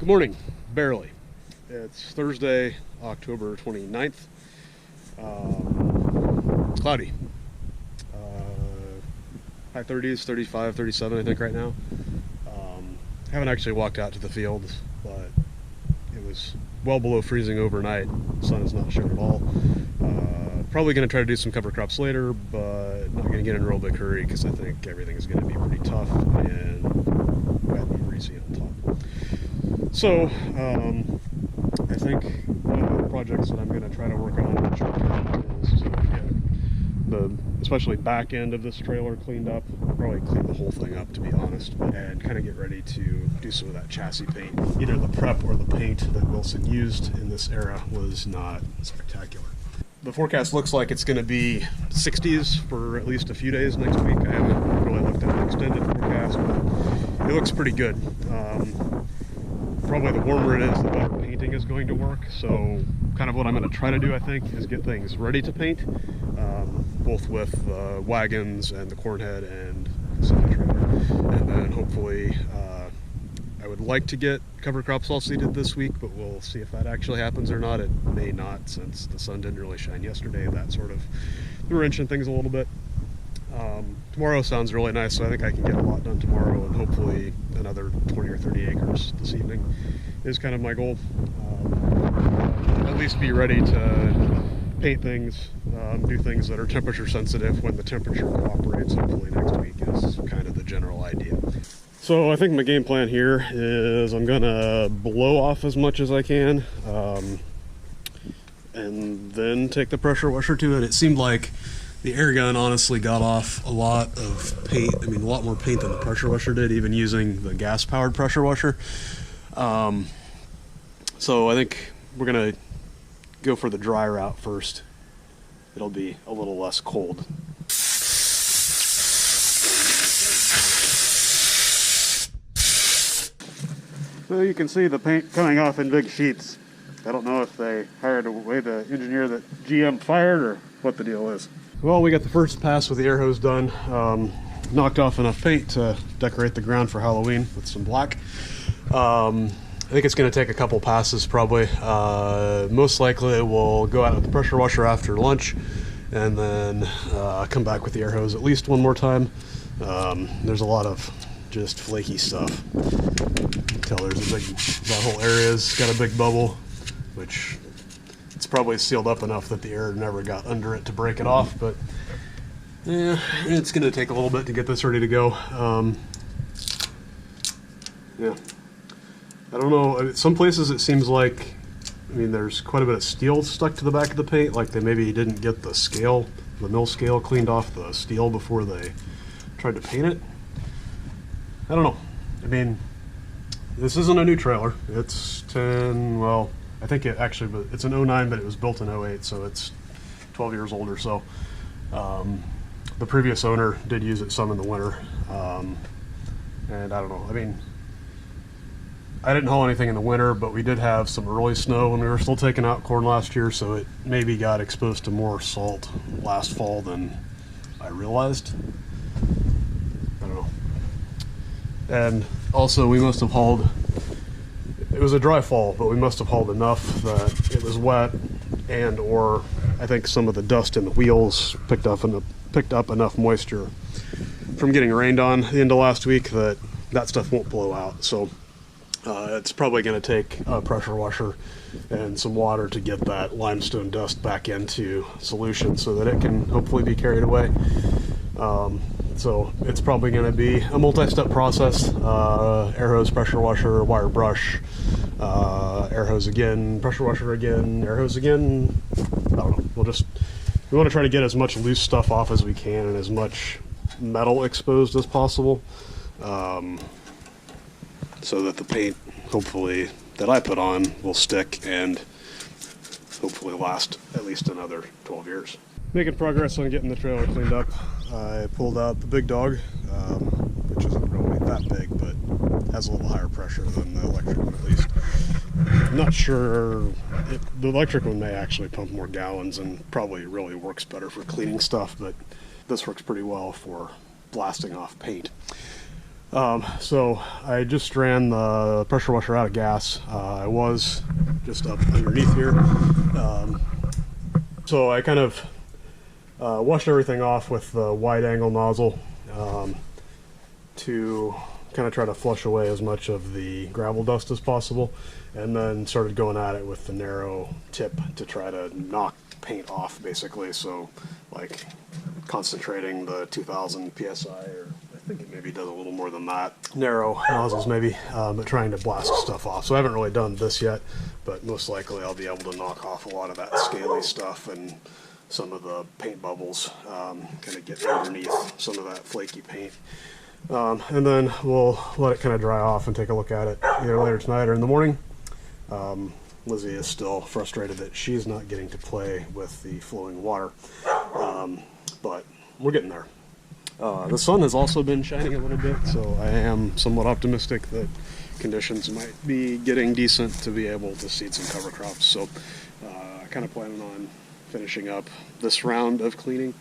Good morning, barely. It's Thursday, October 29th. It's cloudy. High 30s, 35, 37 I think right now. Haven't actually walked out to the fields, but it was well below freezing overnight. The sun is not showing at all. Probably going to try to do some cover crops later, but not going to get in a real big hurry because I think everything is going to be pretty tough and wet and greasy on top. So, I think one of the projects that I'm going to try to work on in the short term is to get the especially back end of this trailer cleaned up. I'll probably clean the whole thing up, to be honest, and kind of get ready to do some of that chassis paint. Either the prep or the paint that Wilson used in this era was not spectacular. The forecast looks like it's going to be 60s for at least a few days next week. I haven't really looked at an extended forecast, but it looks pretty good. Probably the warmer it is, the better painting is going to work. So kind of what I'm going to try to do, I think, is get things ready to paint, both with wagons and the corn head and the semi-trailer. And then hopefully I would like to get cover crops all seeded this week, but we'll see if that actually happens or not. It may not, since the sun didn't really shine yesterday. That sort of wrenching things a little bit. Tomorrow sounds really nice, so I think I can get a lot done tomorrow, and hopefully another 20 or 30 acres this evening is kind of my goal. At least be ready to paint things, do things that are temperature sensitive when the temperature cooperates. Hopefully next week is kind of the general idea. So I think my game plan here is I'm gonna blow off as much as I can, and then take the pressure washer to it. It seemed like the air gun honestly got off a lot of paint. I mean, a lot more paint than the pressure washer did, even using the gas-powered pressure washer. So I think we're gonna go for the dry route first. It'll be a little less cold. So you can see the paint coming off in big sheets. I don't know if they hired the engineer that GM fired or what the deal is. Well, we got the first pass with the air hose done. Knocked off enough paint to decorate the ground for Halloween with some black. I think it's going to take a couple passes probably. Most likely we'll go out with the pressure washer after lunch and then come back with the air hose at least one more time. There's a lot of just flaky stuff. You can tell that whole area's got a big bubble, which it's probably sealed up enough that the air never got under it to break it off, but yeah, it's going to take a little bit to get this ready to go. Yeah, I don't know. Some places it seems like, I mean, there's quite a bit of steel stuck to the back of the paint, like they maybe didn't get the scale, the mill scale cleaned off the steel before they tried to paint it. I don't know. I mean, this isn't a new trailer. It's 10, well, I think it's an 09, but it was built in 08, so it's 12 years old or so. The previous owner did use it some in the winter, and I don't know. I mean, I didn't haul anything in the winter, but we did have some early snow when we were still taking out corn last year, so it maybe got exposed to more salt last fall than I realized. I don't know. And also, we must have hauled, it was a dry fall, but we must have hauled enough that it was wet, and or I think some of the dust in the wheels picked up enough moisture from getting rained on the end of last week that stuff won't blow out. So it's probably going to take a pressure washer and some water to get that limestone dust back into solution so that it can hopefully be carried away. So it's probably going to be a multi-step process. Air hose, pressure washer, wire brush, air hose again, pressure washer again, air hose again. I don't know. We want to try to get as much loose stuff off as we can and as much metal exposed as possible, so that the paint, hopefully, that I put on will stick and hopefully last at least another 12 years. Making progress on getting the trailer cleaned up. I pulled out the big dog, which isn't really that big, but has a little higher pressure than the electric one at least. I'm not sure, the electric one may actually pump more gallons and probably really works better for cleaning stuff, but this works pretty well for blasting off paint. So I just ran the pressure washer out of gas. I was just up underneath here. So I kind of washed everything off with the wide angle nozzle to kind of try to flush away as much of the gravel dust as possible, and then started going at it with the narrow tip to try to knock paint off, basically. So like concentrating the 2000 psi, or I think it maybe does a little more than that, narrow nozzles maybe, but trying to blast stuff off. So I haven't really done this yet, but most likely I'll be able to knock off a lot of that scaly stuff and some of the paint bubbles, kind of get underneath some of that flaky paint. And then we'll let it kind of dry off and take a look at it either later tonight or in the morning. Lizzie is still frustrated that she's not getting to play with the flowing water, but we're getting there. The sun has also been shining a little bit, so I am somewhat optimistic that conditions might be getting decent to be able to seed some cover crops. So kind of planning on finishing up this round of cleaning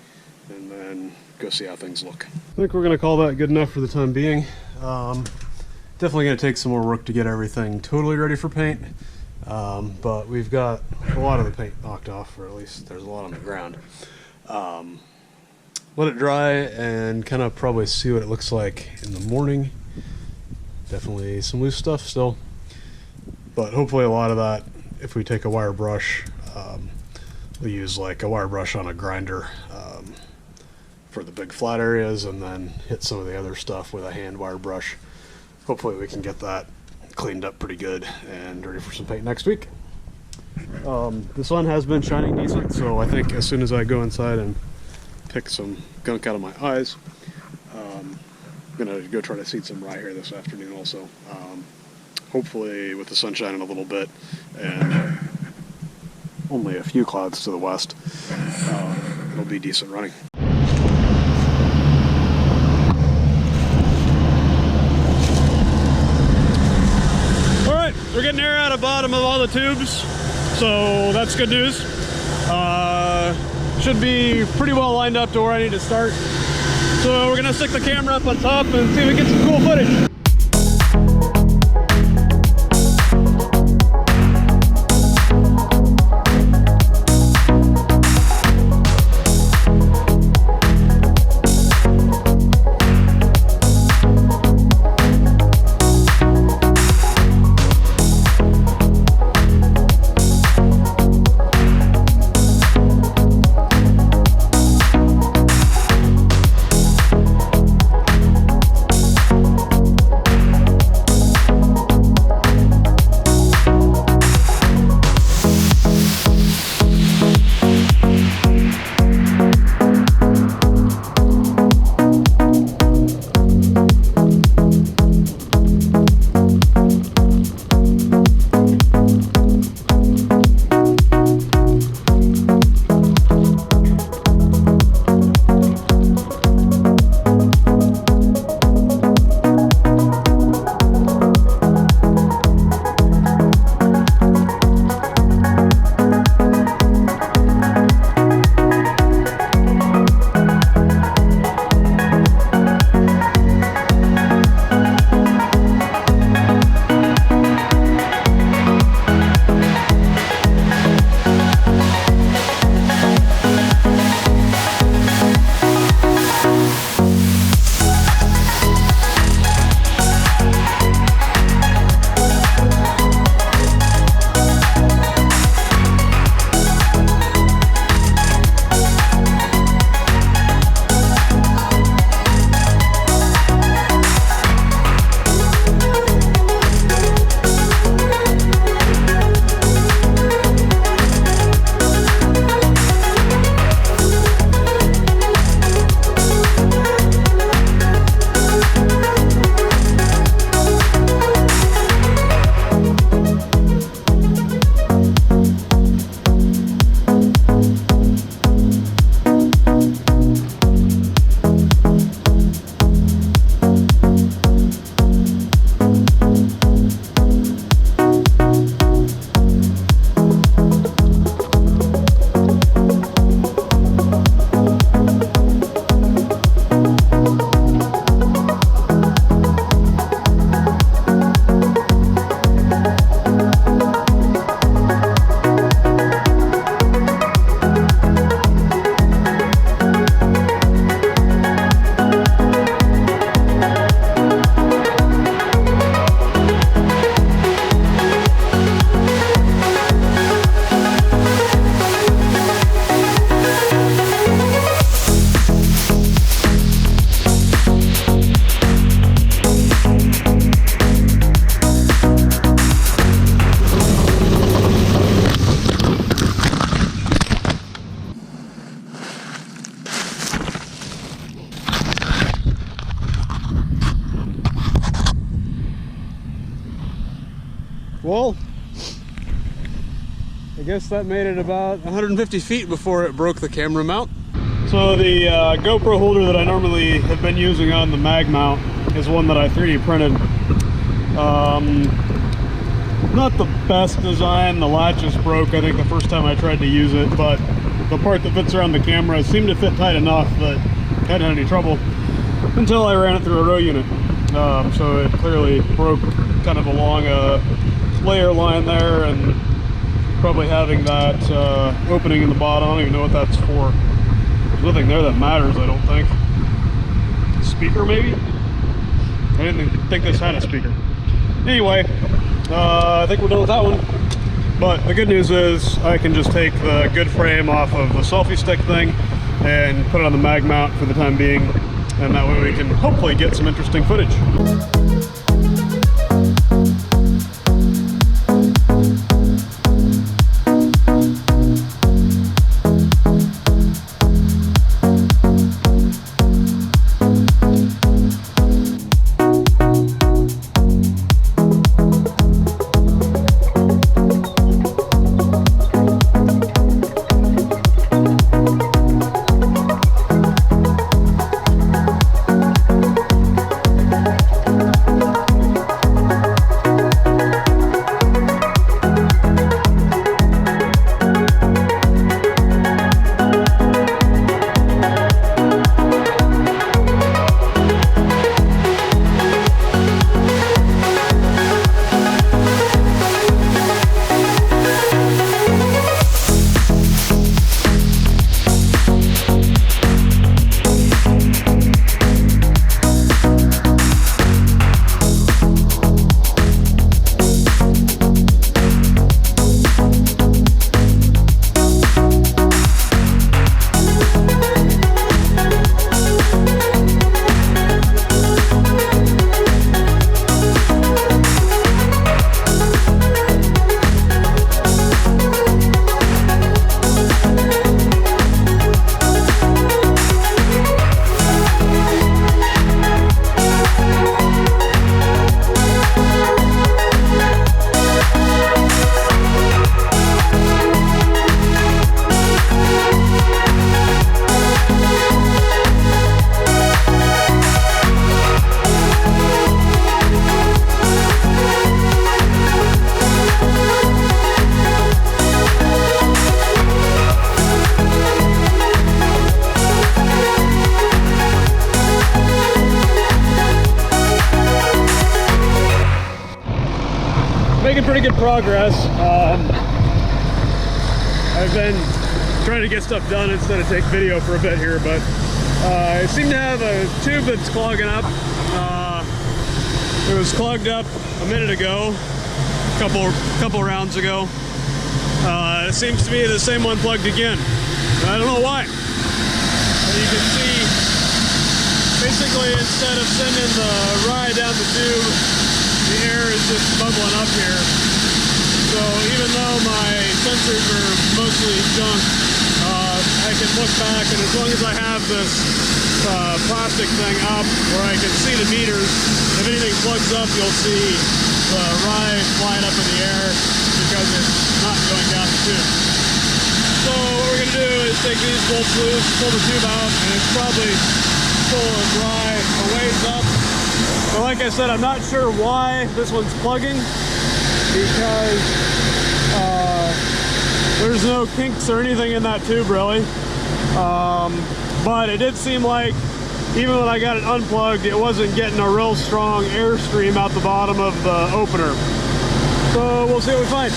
and then go see how things look. I think we're going to call that good enough for the time being. Definitely going to take some more work to get everything totally ready for paint, but we've got a lot of the paint knocked off, or at least there's a lot on the ground. Let it dry and kind of probably see what it looks like in the morning. Definitely some loose stuff still, but hopefully a lot of that, if we take a wire brush, we use like a wire brush on a grinder for the big flat areas, and then hit some of the other stuff with a hand wire brush. Hopefully we can get that cleaned up pretty good and ready for some paint next week. The sun has been shining decent, so I think as soon as I go inside and pick some gunk out of my eyes, I'm gonna go try to seed some rye here this afternoon also. Hopefully with the sun shining a little bit and only a few clouds to the west, it'll be decent running. Alright, we're getting air out of the bottom of all the tubes, so that's good news. Should be pretty well lined up to where I need to start. So we're gonna stick the camera up on top and see if we get some cool footage. Well, I guess that made it about 150 feet before it broke the camera mount. So the GoPro holder that I normally have been using on the mag mount is one that I 3D printed. Not the best design. The latches broke, I think, the first time I tried to use it, but the part that fits around the camera seemed to fit tight enough that I hadn't had any trouble until I ran it through a row unit. So it clearly broke kind of along a layer line there, and probably having that opening in the bottom. I don't even know what that's for. There's nothing there that matters, I don't think. Speaker, maybe? I didn't think this had a speaker. Anyway, I think we're done with that one. But the good news is I can just take the good frame off of the selfie stick thing and put it on the mag mount for the time being, and that way we can hopefully get some interesting footage. Making pretty good progress. I've been trying to get stuff done instead of take video for a bit here, but I seem to have a tube that's clogging up. It was clogged up a minute ago, couple rounds ago. It seems to be the same one plugged again. I don't know why. You can see, basically, instead of sending the rye down the tube, the air is just bubbling up here. So even though my sensors are mostly junk, I can look back, and as long as I have this plastic thing up where I can see the meters, if anything plugs up, you'll see the rye flying up in the air because it's not going down the tube. So what we're going to do is take these bolts loose, pull the tube out, and it's probably full of rye a ways up. But like I said, I'm not sure why this one's plugging, because there's no kinks or anything in that tube really. But it did seem like even when I got it unplugged, it wasn't getting a real strong airstream out the bottom of the opener. So we'll see what we find.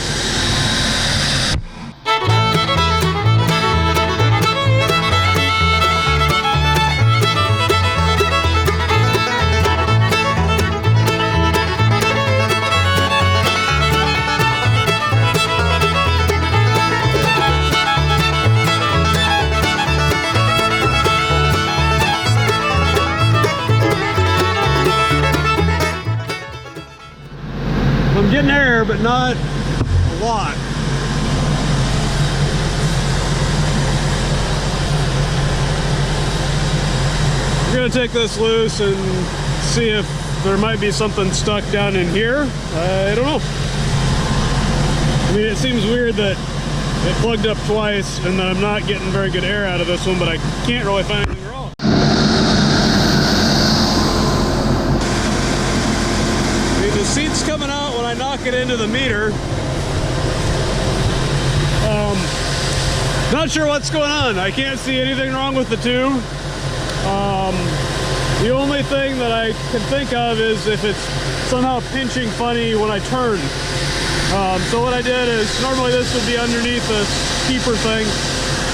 I'm getting air, but not a lot. We're gonna take this loose and see if there might be something stuck down in here. I don't know. mean, it seems weird that it plugged up twice and that I'm not getting very good air out of this one, but I can't really find anything wrong. I mean, the seat's coming out when I knock it into the meter. Not sure what's going on. I can't see anything wrong with the tube. The only thing that I can think of is if it's somehow pinching funny when I turn. So what I did is, normally this would be underneath this keeper thing.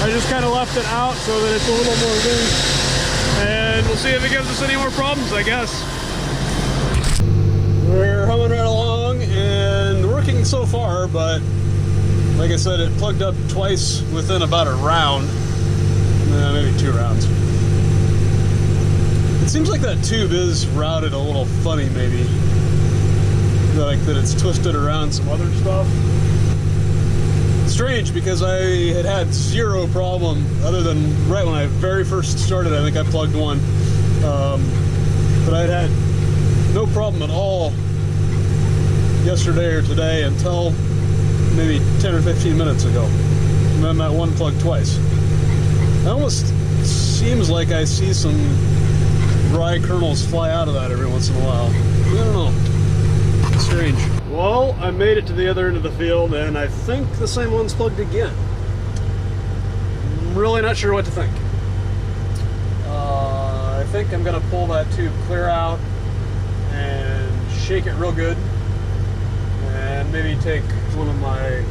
I just kind of left it out so that it's a little more loose. And we'll see if it gives us any more problems, I guess. We're humming right along and working so far, but like I said, it plugged up twice within about a round. Maybe 2 rounds. It seems like that tube is routed a little funny, maybe. Like that it's twisted around some other stuff. Strange, because I had zero problem, other than right when I very first started. I think I plugged one. But I had no problem at all yesterday or today until maybe 10 or 15 minutes ago. And then that one plugged twice. It almost seems like I see some rye kernels fly out of that every once in a while. I don't know. It's strange. Well, I made it to the other end of the field, and I think the same one's plugged again. I'm really not sure what to think. I think I'm going to pull that tube clear out and shake it real good. And maybe take one of my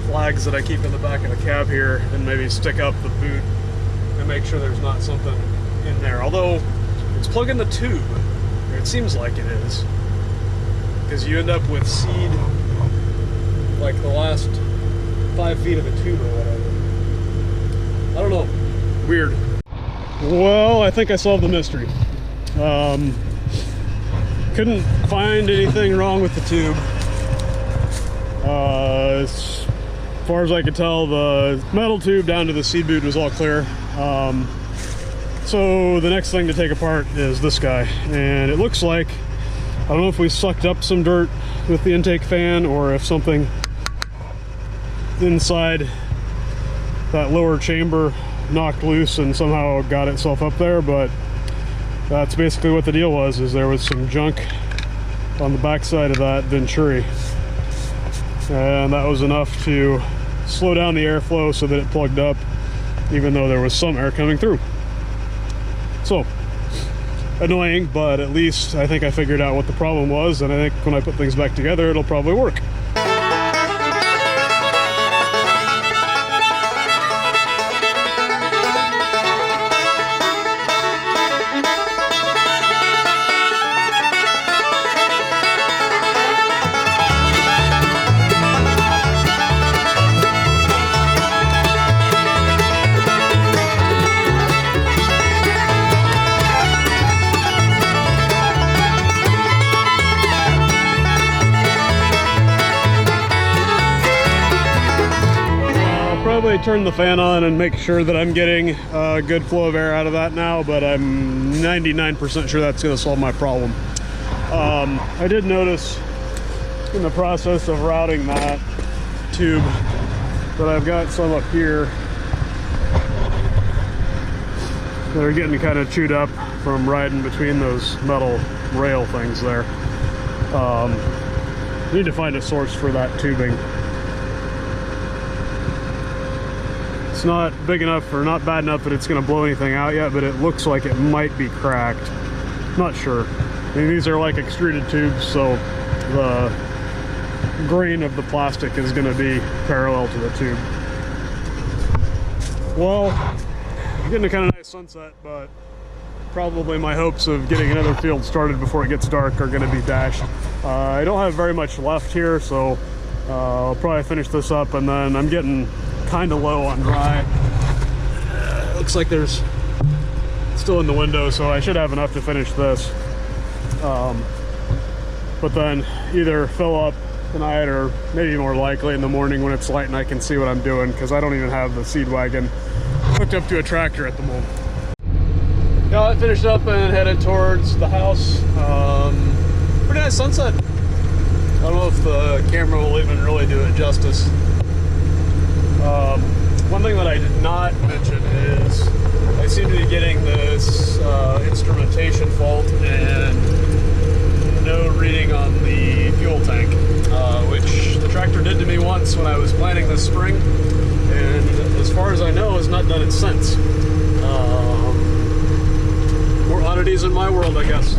flags that I keep in the back of the cab here and maybe stick up the boot and make sure there's not something in there. Although it's plugging the tube, or it seems like it is, because you end up with seed like the last 5 feet of the tube or whatever. I don't know. Weird. Well, I think I solved the mystery. Couldn't find anything wrong with the tube. As far as I could tell, the metal tube down to the seed boot was all clear. So the next thing to take apart is this guy, and it looks like, I don't know if we sucked up some dirt with the intake fan or if something inside that lower chamber knocked loose and somehow got itself up there, but that's basically what the deal was, is there was some junk on the backside of that Venturi. And that was enough to slow down the airflow so that it plugged up, even though there was some air coming through. So, annoying, but at least I think I figured out what the problem was, and I think when I put things back together, it'll probably work. Probably turn the fan on and make sure that I'm getting a good flow of air out of that now, but I'm 99% sure that's going to solve my problem. I did notice in the process of routing that tube that I've got some up here that are getting kind of chewed up from riding between those metal rail things there. Need to find a source for that tubing. It's not big enough or not bad enough that it's going to blow anything out yet, but it looks like it might be cracked. Not sure. I mean, these are like extruded tubes, so the grain of the plastic is going to be parallel to the tube. Well, getting a kind of nice sunset, but probably my hopes of getting another field started before it gets dark are going to be dashed. I don't have very much left here, so I'll probably finish this up, and then I'm getting kind of low on dry. Looks like there's still in the window, so I should have enough to finish this. But then either fill up tonight or maybe more likely in the morning when it's light and I can see what I'm doing, because I don't even have the seed wagon hooked up to a tractor at the moment. Got it finished up and headed towards the house. Pretty nice sunset. I don't know if the camera will even really do it justice. One thing that I did not mention is I seem to be getting this instrumentation fault and no reading on the fuel tank, which the tractor did to me once when I was planning this spring, and as far as I know has not done it since. More oddities in my world, I guess.